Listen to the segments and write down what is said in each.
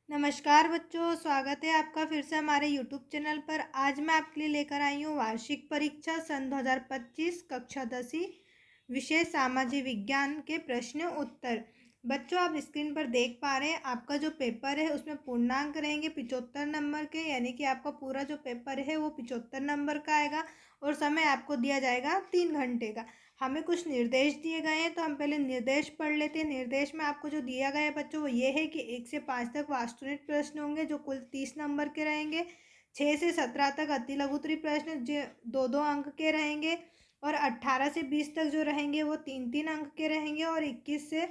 नमस्कार बच्चों, स्वागत है आपका फिर से हमारे यूट्यूब चैनल पर। आज मैं आपके लिए लेकर आई हूँ वार्षिक परीक्षा सन 2025 कक्षा 10वीं विषय सामाजिक विज्ञान के प्रश्न उत्तर। बच्चों, आप स्क्रीन पर देख पा रहे हैं आपका जो पेपर है उसमें पूर्णांक रहेंगे 75 नंबर के, यानी कि आपका पूरा जो पेपर है वो 75 नंबर का आएगा और समय आपको दिया जाएगा 3 घंटे का। हमें कुछ निर्देश दिए गए हैं तो हम पहले निर्देश पढ़ लेते हैं। निर्देश में आपको जो दिया गया है बच्चों वो ये है कि 1 से 5 तक वास्तुनिक प्रश्न होंगे जो कुल 30 नंबर के रहेंगे। 6 से 17 तक अति लघु उत्तरीय प्रश्न जो 2-2 अंक के रहेंगे और 18 से 20 तक जो रहेंगे वो 3-3 अंक के रहेंगे और 21 से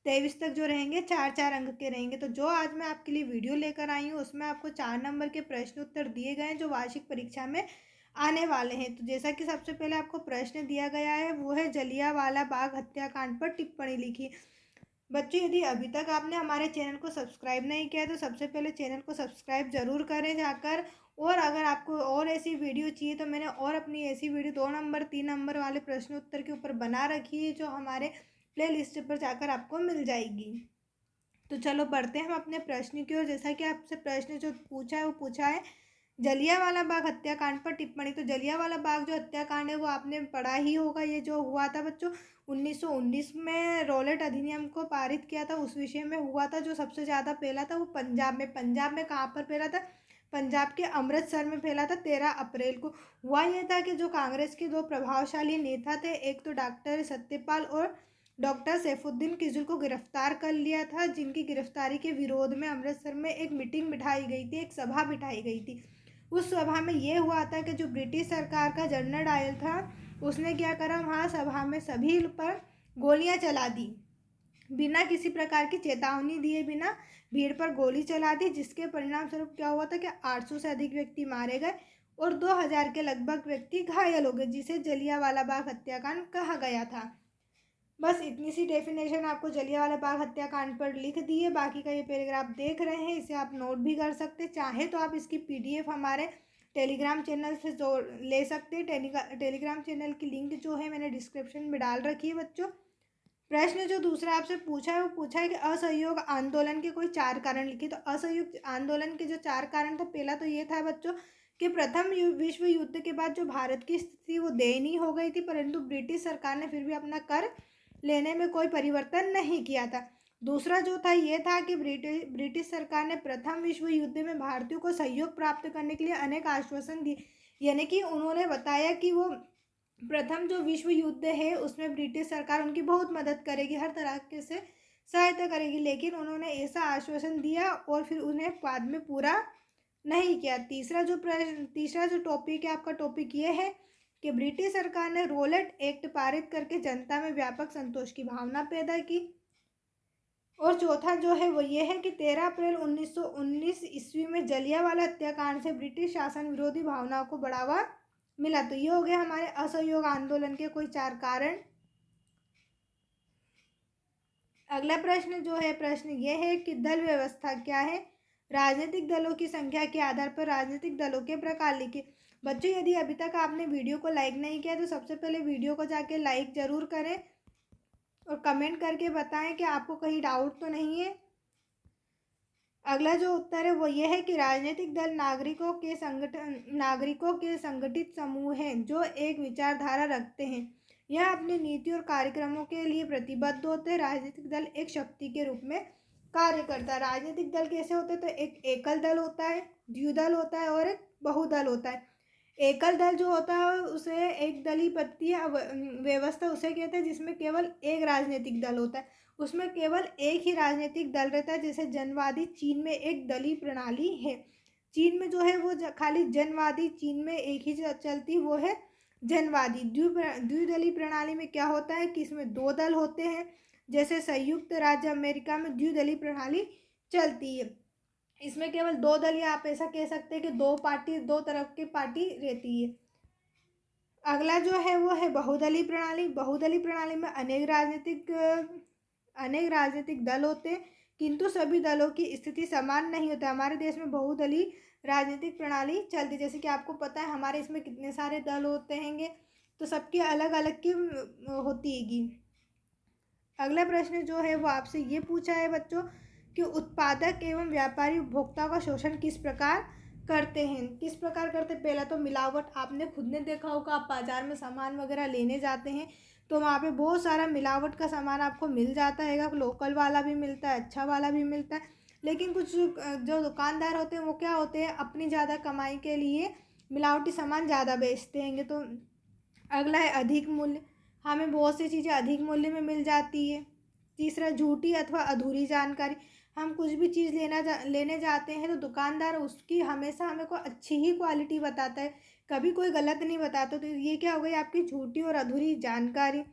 23 तक जो रहेंगे 4-4 अंक के रहेंगे। तो जो आज मैं आपके लिए वीडियो लेकर आई हूँ उसमें आपको 4 नंबर के प्रश्न उत्तर दिए गए हैं जो वार्षिक परीक्षा में आने वाले हैं। तो जैसा कि सबसे पहले आपको प्रश्न दिया गया है वो है जलियांवाला बाग हत्याकांड पर टिप्पणी लिखी। बच्चों, यदि अभी तक आपने हमारे चैनल को सब्सक्राइब नहीं किया तो सबसे पहले चैनल को सब्सक्राइब जरूर करें जाकर। और अगर आपको और ऐसी वीडियो चाहिए तो मैंने और अपनी ऐसी वीडियो 2 नंबर 3 नंबर वाले प्रश्न उत्तर के ऊपर बना रखी है जो हमारे प्ले लिस्ट पर जाकर आपको मिल जाएगी। तो चलो बढ़ते हैं हम अपने प्रश्न की ओर। जैसा कि आपसे प्रश्न जो पूछा है वो पूछा है जलियांवाला बाग हत्याकांड पर टिप्पणी। तो जलियांवाला बाग जो हत्याकांड है वो आपने पढ़ा ही होगा। ये जो हुआ था बच्चों 1919 में रॉलेट अधिनियम को पारित किया था उस विषय में हुआ था। जो सबसे ज़्यादा फैला था वो पंजाब में कहाँ पर फैला था? पंजाब के अमृतसर में फैला था। 13 अप्रैल को हुआ यह था कि जो कांग्रेस के 2 प्रभावशाली नेता थे, एक तो डॉक्टर सत्यपाल और डॉक्टर सैफुद्दीन किजुल को गिरफ्तार कर लिया था, जिनकी गिरफ्तारी के विरोध में अमृतसर में एक मीटिंग बिठाई गई थी, एक सभा बिठाई गई थी। उस सभा में ये हुआ था कि जो ब्रिटिश सरकार का जनरल डायर था उसने क्या करा, वहाँ सभा में सभी पर गोलियां चला दी, बिना किसी प्रकार की चेतावनी दिए बिना भीड़ पर गोली चला दी, जिसके परिणाम स्वरूप क्या हुआ था कि 800 से अधिक व्यक्ति मारे गए और 2000 के लगभग व्यक्ति घायल हो गए, जिसे जलियांवाला बाग हत्याकांड कहा गया था। बस इतनी सी डेफिनेशन आपको जलियांवाला बाग हत्याकांड पर लिख दी है। बाकी का ये पैराग्राफ देख रहे हैं, इसे आप नोट भी कर सकते हैं। चाहे तो आप इसकी पीडीएफ हमारे टेलीग्राम चैनल से जोड़ ले सकते हैं। टेलीग्राम चैनल की लिंक जो है मैंने डिस्क्रिप्शन में डाल रखी है बच्चों। प्रश्न जो दूसरा आपसे पूछा है वो पूछा है कि असहयोग आंदोलन के कोई 4 कारण लिखिए। तो असहयोग आंदोलन के जो 4 कारण था, पहला तो ये था बच्चों कि प्रथम विश्व युद्ध के बाद जो भारत की स्थिति वो दयनीय हो गई थी, परंतु ब्रिटिश सरकार ने फिर भी अपना कर लेने में कोई परिवर्तन नहीं किया था। दूसरा जो था ये था कि ब्रिटिश सरकार ने प्रथम विश्व युद्ध में भारतीयों को सहयोग प्राप्त करने के लिए अनेक आश्वासन दिए, यानी कि उन्होंने बताया कि वो प्रथम जो विश्व युद्ध है उसमें ब्रिटिश सरकार उनकी बहुत मदद करेगी, हर तरह के से सहायता करेगी, लेकिन उन्होंने ऐसा आश्वासन दिया और फिर उन्हें बाद में पूरा नहीं किया। तीसरा जो टॉपिक है आपका, टॉपिक ये है कि ब्रिटिश सरकार ने रॉलेट एक्ट पारित करके जनता में व्यापक संतोष की भावना पैदा की। और चौथा जो है वो ये है कि 13 अप्रैल 1919 ईस्वी में जलियांवाला हत्याकांड से ब्रिटिश शासन विरोधी भावनाओं को बढ़ावा मिला। तो ये हो गया हमारे असहयोग आंदोलन के कोई 4 कारण। अगला प्रश्न जो है, प्रश्न ये है कि दल व्यवस्था क्या है? राजनीतिक दलों की संख्या के आधार पर राजनीतिक दलों के प्रकार लिखिए। बच्चों, यदि अभी तक आपने वीडियो को लाइक नहीं किया तो सबसे पहले वीडियो को जाके लाइक जरूर करें और कमेंट करके बताएं कि आपको कहीं डाउट तो नहीं है। अगला जो उत्तर है वो ये है कि राजनीतिक दल नागरिकों के संगठित समूह हैं जो एक विचारधारा रखते हैं। यह अपनी नीति और कार्यक्रमों के लिए प्रतिबद्ध होते हैं। राजनीतिक दल एक शक्ति के रूप में कार्य करता है। राजनीतिक दल कैसे होते हैं? तो एक एकल दल होता है, द्विदल होता है और एक बहुदल होता है। एकल दल जो होता है उसे एक दलीय पद्धति व्यवस्था उसे कहते हैं जिसमें केवल एक राजनीतिक दल होता है, उसमें केवल एक ही राजनीतिक दल रहता है। जैसे जनवादी चीन में एक दलीय प्रणाली है, चीन में जो है वो खाली जनवादी, चीन में एक ही चलती वो है जनवादी। द्विदलीय प्रणाली में क्या होता है कि इसमें 2 दल होते हैं। जैसे संयुक्त राज्य अमेरिका में द्विदलीय प्रणाली चलती है, इसमें केवल 2 दल, या आप ऐसा कह सकते हैं कि 2 तरफ की पार्टी रहती है। अगला जो है वो है बहुदलीय प्रणाली। बहुदलीय प्रणाली में अनेक राजनीतिक दल होते हैं, किंतु सभी दलों की स्थिति समान नहीं होता। हमारे देश में बहुदलीय राजनीतिक प्रणाली चलती, जैसे कि आपको पता है हमारे इसमें कितने सारे दल होते हैंगे, तो सबकी अलग अलग की होती हैगी। अगला प्रश्न जो है वो आपसे ये पूछा है बच्चों कि उत्पादक एवं व्यापारी उपभोक्ता का शोषण किस प्रकार करते हैं। किस प्रकार करते हैं? पहला तो मिलावट। आपने खुद ने देखा होगा, आप बाज़ार में सामान वगैरह लेने जाते हैं तो वहाँ पे बहुत सारा मिलावट का सामान आपको मिल जाता है। लोकल वाला भी मिलता है, अच्छा वाला भी मिलता है, लेकिन कुछ जो दुकानदार होते हैं वो क्या होते हैं, अपनी ज़्यादा कमाई के लिए मिलावटी सामान ज़्यादा बेचते हैं। तो अगला है अधिक मूल्य। हमें बहुत सी चीज़ें अधिक मूल्य में मिल जाती है। तीसरा, झूठी अथवा अधूरी जानकारी। हम कुछ भी चीज़ लेने जाते हैं तो दुकानदार उसकी हमेशा हमें को अच्छी ही क्वालिटी बताता है, कभी कोई गलत नहीं बताता। तो ये क्या हो गई, आपकी झूठी और अधूरी जानकारी।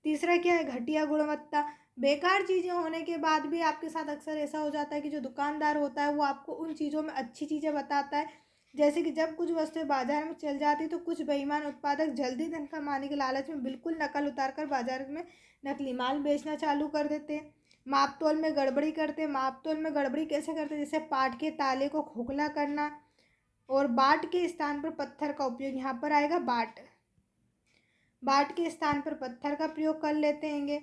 तीसरा क्या है, घटिया गुणवत्ता। बेकार चीज़ें होने के बाद भी आपके साथ अक्सर ऐसा हो जाता है कि जो दुकानदार होता है वो आपको उन चीज़ों में अच्छी चीज़ें बताता है। जैसे कि जब कुछ वस्तुएं बाजार में चल जाती तो कुछ बेईमान उत्पादक जल्दी धन कमाने के लालच में बिल्कुल नकल उतार कर बाजार में नकली माल बेचना चालू कर देते हैं। माप तोल में गड़बड़ी करते हैं। माप तोल में गड़बड़ी कैसे करते हैं? जैसे पाट के ताले को खोखला करना और बाट के स्थान पर पत्थर का उपयोग। यहाँ पर आएगा बाट। बाट के स्थान पर पत्थर का प्रयोग कर लेते हैंगे।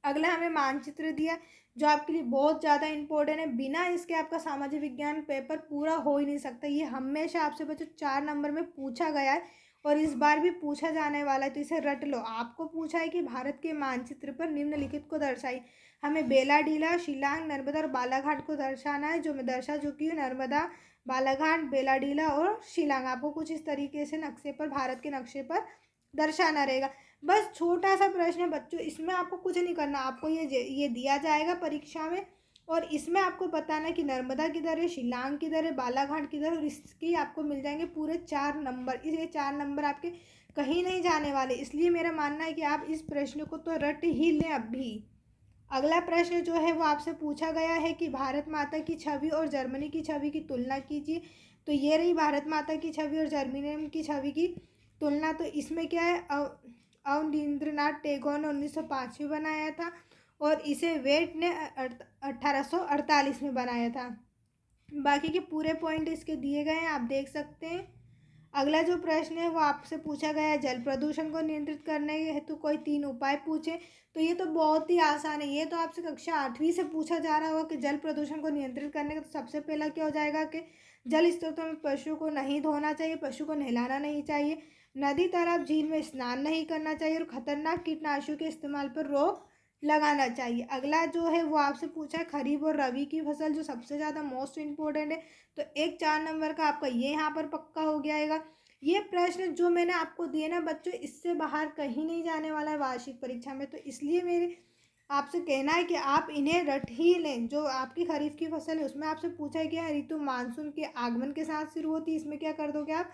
अगला हमें मानचित्र दिया जो आपके लिए बहुत ज़्यादा इम्पोर्टेंट है। बिना इसके आपका सामाजिक विज्ञान पेपर पूरा हो ही नहीं सकता। ये हमेशा आपसे बच्चों 4 नंबर में पूछा गया है और इस बार भी पूछा जाने वाला है, तो इसे रट लो। आपको पूछा है कि भारत के मानचित्र पर निम्नलिखित को दर्शाई। हमें बेलाडीला, शिलांग, नर्मदा और बालाघाट को दर्शाना है। जो मैं दर्शा चुकी हूँ, नर्मदा, बालाघाट, बेलाडीला और शिलांग। आपको कुछ इस तरीके से नक्शे पर, भारत के नक्शे पर दर्शाना रहेगा। बस छोटा सा प्रश्न है बच्चों, इसमें आपको कुछ नहीं करना। आपको ये दिया जाएगा परीक्षा में और इसमें आपको बताना कि नर्मदा किधर है, शिलांग किधर है, बालाघाट किधर है, और इसकी आपको मिल जाएंगे पूरे 4 नंबर। ये 4 नंबर आपके कहीं नहीं जाने वाले। इसलिए मेरा मानना है कि आप इस प्रश्न को तो रट ही लें अभी। अगला प्रश्न जो है वो आपसे पूछा गया है कि भारत माता की छवि और जर्मनी की छवि की तुलना कीजिए। तो ये रही भारत माता की छवि और जर्मनी की छवि की तुलना। तो इसमें क्या है, अवनींद्रनाथ टैगोर ने 1905 में बनाया था और इसे वेट ने 1848 में बनाया था। बाकी के पूरे पॉइंट इसके दिए गए हैं, आप देख सकते हैं। अगला जो प्रश्न है वो आपसे पूछा गया है, जल प्रदूषण को नियंत्रित करने हेतु कोई 3 उपाय पूछे। तो ये तो बहुत ही आसान है। ये तो आपसे कक्षा 8वीं से पूछा जा रहा होगा कि जल प्रदूषण को नियंत्रित करने का। तो सबसे पहला क्या हो जाएगा कि जल स्रोतों में पशु को नहीं धोना चाहिए, पशु को नहलाना नहीं चाहिए, नदी, तालाब, झील में स्नान नहीं करना चाहिए और खतरनाक कीटनाशकों के इस्तेमाल पर रोक लगाना चाहिए। अगला जो है वो आपसे पूछा है खरीफ और रबी की फसल, जो सबसे ज़्यादा मोस्ट इम्पोर्टेंट है। तो एक 4 नंबर का आपका ये यहाँ पर पक्का हो गया। ये प्रश्न जो मैंने आपको दिए ना बच्चों, इससे बाहर कहीं नहीं जाने वाला है वार्षिक परीक्षा में। तो इसलिए मेरे आपसे कहना है कि आप इन्हें रट ही लें। जो आपकी खरीफ की फसल है उसमें आपसे पूछा है कि ऋतु मानसून के आगमन के साथ शुरू होती है। इसमें क्या कर दोगे आप,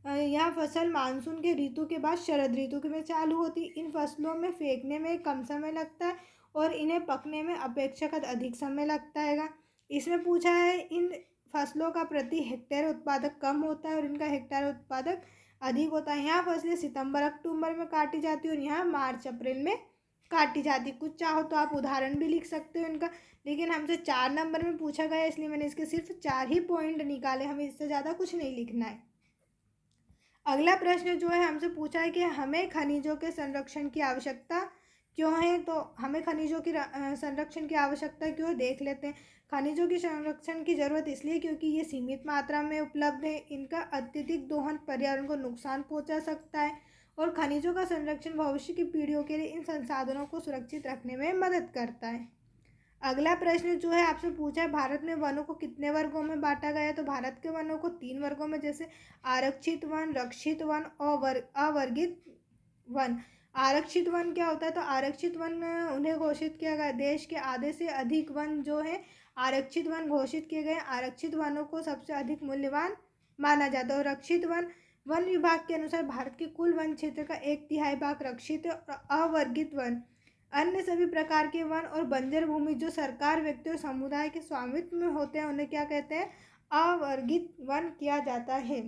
यह फसल मानसून के ऋतु के बाद शरद ऋतु में चालू होती। इन फसलों में फेंकने में कम समय लगता है और इन्हें पकने में अपेक्षाकृत अधिक समय लगता है। इसमें पूछा है इन फसलों का प्रति हेक्टेयर उत्पादक कम होता है और इनका हेक्टेयर उत्पादक अधिक होता है। यहाँ फसलें सितंबर अक्टूबर में काटी जाती है और यहाँ मार्च अप्रैल में काटी जाती। कुछ चाहो तो आप उदाहरण भी लिख सकते हो इनका, लेकिन हमसे 4 नंबर में पूछा गया इसलिए मैंने इसके सिर्फ 4 ही पॉइंट निकाले। हमें इससे ज़्यादा कुछ नहीं लिखना है। अगला प्रश्न जो है हमसे पूछा है कि हमें खनिजों के संरक्षण की आवश्यकता क्यों है। तो हमें खनिजों की संरक्षण की आवश्यकता क्यों है, देख लेते हैं। खनिजों की संरक्षण की ज़रूरत इसलिए क्योंकि ये सीमित मात्रा में उपलब्ध है। इनका अत्यधिक दोहन पर्यावरण को नुकसान पहुंचा सकता है और खनिजों का संरक्षण भविष्य की पीढ़ियों के लिए इन संसाधनों को सुरक्षित रखने में मदद करता है। अगला प्रश्न जो है आपसे पूछा है भारत में वनों को कितने वर्गों में बांटा गया है। तो भारत के वनों को 3 वर्गों में, जैसे आरक्षित वन, रक्षित वन और अवर्गित वन। आरक्षित वन क्या होता है, तो आरक्षित वन उन्हें घोषित किया गया, देश के आधे से अधिक वन जो है आरक्षित वन घोषित किए गए। आरक्षित वनों को सबसे अधिक मूल्यवान माना जाता है और रक्षित वन, वन विभाग के अनुसार भारत के कुल वन क्षेत्र का 1/3 भाग रक्षित है। और अवर्गित वन अन्य सभी प्रकार के वन और बंजर भूमि जो सरकार, व्यक्ति और समुदाय के स्वामित्व में होते हैं उन्हें क्या कहते हैं, अवर्गित वन किया जाता है।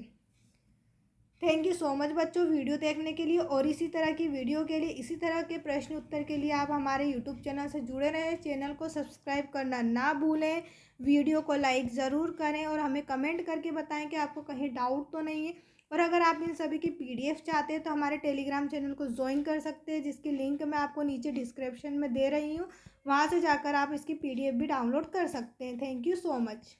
थैंक यू सो मच बच्चों वीडियो देखने के लिए, और इसी तरह की वीडियो के लिए, इसी तरह के प्रश्न उत्तर के लिए आप हमारे यूट्यूब चैनल से जुड़े रहें। चैनल को सब्सक्राइब करना ना भूलें, वीडियो को लाइक ज़रूर करें और हमें कमेंट करके बताएं कि आपको कहीं डाउट तो नहीं है। और अगर आप इन सभी की PDF चाहते हैं तो हमारे टेलीग्राम चैनल को ज्वाइन कर सकते हैं, जिसकी लिंक मैं आपको नीचे डिस्क्रिप्शन में दे रही हूँ। वहाँ से जाकर आप इसकी PDF भी डाउनलोड कर सकते हैं। Thank you so much.